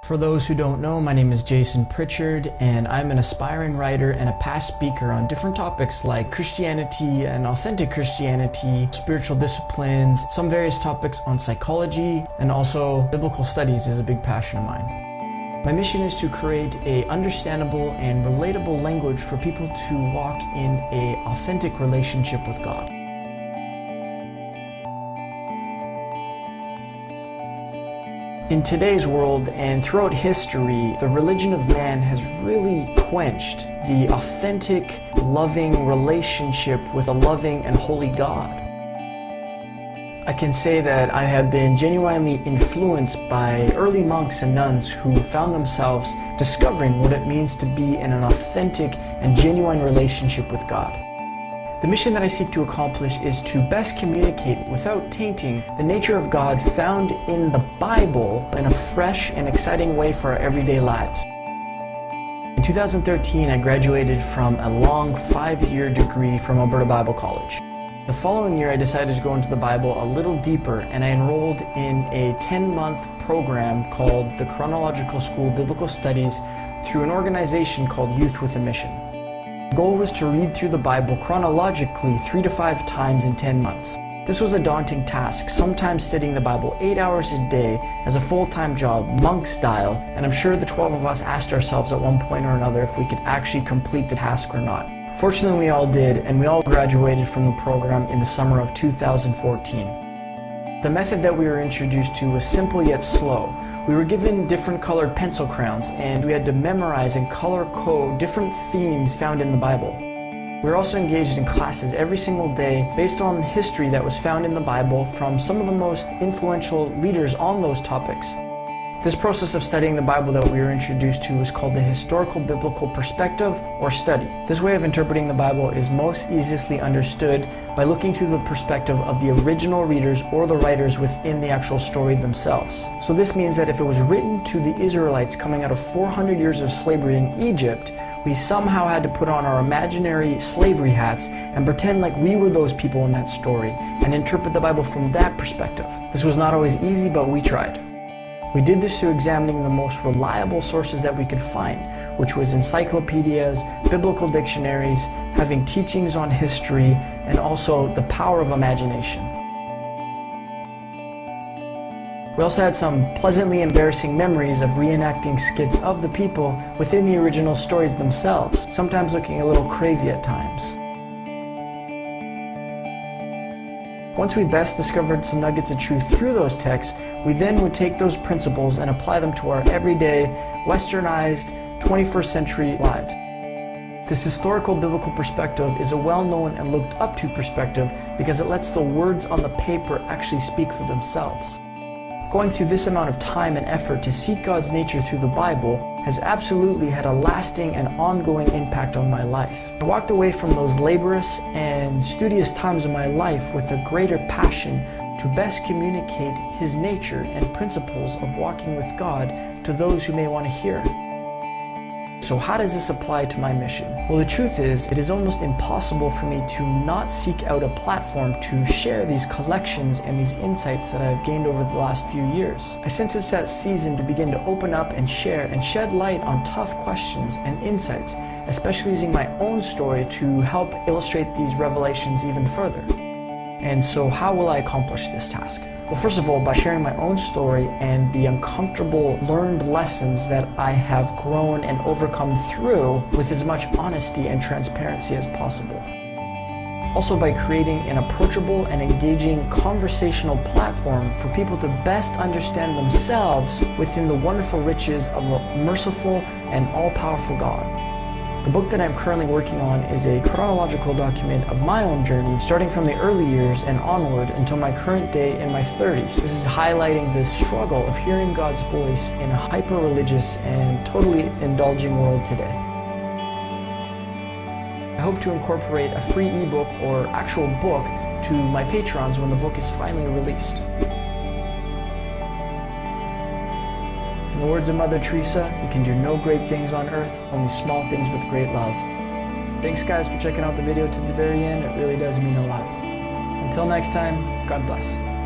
For those who don't know, my name is Jason Pritchard, and I'm an aspiring writer and a past speaker on different topics like Christianity and authentic Christianity, spiritual disciplines, some various topics on psychology, and also biblical studies is a big passion of mine. My mission is to create an understandable and relatable language for people to walk in an authentic relationship with God. In today's world and throughout history, the religion of man has really quenched the authentic, loving relationship with a loving and holy God. I can say that I have been genuinely influenced by early monks and nuns who found themselves discovering what it means to be in an authentic and genuine relationship with God. The mission that I seek to accomplish is to best communicate without tainting the nature of God found in the Bible in a fresh and exciting way for our everyday lives. In 2013, I graduated from a long 5-year degree from Alberta Bible College. The following year, I decided to go into the Bible a little deeper, and I enrolled in a 10-month program called the Chronological School of Biblical Studies through an organization called Youth with a Mission. The goal was to read through the Bible chronologically 3 to 5 times in 10 months. This was a daunting task, sometimes studying the Bible 8 hours a day as a full-time job, monk style, and I'm sure the 12 of us asked ourselves at one point or another if we could actually complete the task or not. Fortunately, we all did, and we all graduated from the program in the summer of 2014. The method that we were introduced to was simple yet slow. We were given different colored pencil crayons, and we had to memorize and color code different themes found in the Bible. We were also engaged in classes every single day based on history that was found in the Bible from some of the most influential leaders on those topics. This process of studying the Bible that we were introduced to was called the historical biblical perspective or study. This way of interpreting the Bible is most easily understood by looking through the perspective of the original readers or the writers within the actual story themselves. So this means that if it was written to the Israelites coming out of 400 years of slavery in Egypt, we somehow had to put on our imaginary slavery hats and pretend like we were those people in that story and interpret the Bible from that perspective. This was not always easy, but we tried. We did this through examining the most reliable sources that we could find, which was encyclopedias, biblical dictionaries, having teachings on history, and also the power of imagination. We also had some pleasantly embarrassing memories of reenacting skits of the people within the original stories themselves, sometimes looking a little crazy at times. Once we best discovered some nuggets of truth through those texts, we then would take those principles and apply them to our everyday, westernized, 21st century lives. This historical biblical perspective is a well-known and looked up to perspective because it lets the words on the paper actually speak for themselves. Going through this amount of time and effort to seek God's nature through the Bible has absolutely had a lasting and ongoing impact on my life. I walked away from those laborious and studious times of my life with a greater passion to best communicate His nature and principles of walking with God to those who may want to hear. So how does this apply to my mission? Well, the truth is, it is almost impossible for me to not seek out a platform to share these collections and these insights that I've gained over the last few years. I sense it's that season to begin to open up and share and shed light on tough questions and insights, especially using my own story to help illustrate these revelations even further. And so how will I accomplish this task? Well, first of all, by sharing my own story and the uncomfortable learned lessons that I have grown and overcome through with as much honesty and transparency as possible. Also by creating an approachable and engaging conversational platform for people to best understand themselves within the wonderful riches of a merciful and all-powerful God. The book that I'm currently working on is a chronological document of my own journey, starting from the early years and onward until my current day in my 30s. This is highlighting the struggle of hearing God's voice in a hyper-religious and totally indulging world today. I hope to incorporate a free ebook or actual book to my patrons when the book is finally released. In the words of Mother Teresa, you can do no great things on earth, only small things with great love. Thanks guys for checking out the video to the very end, it really does mean a lot. Until next time, God bless.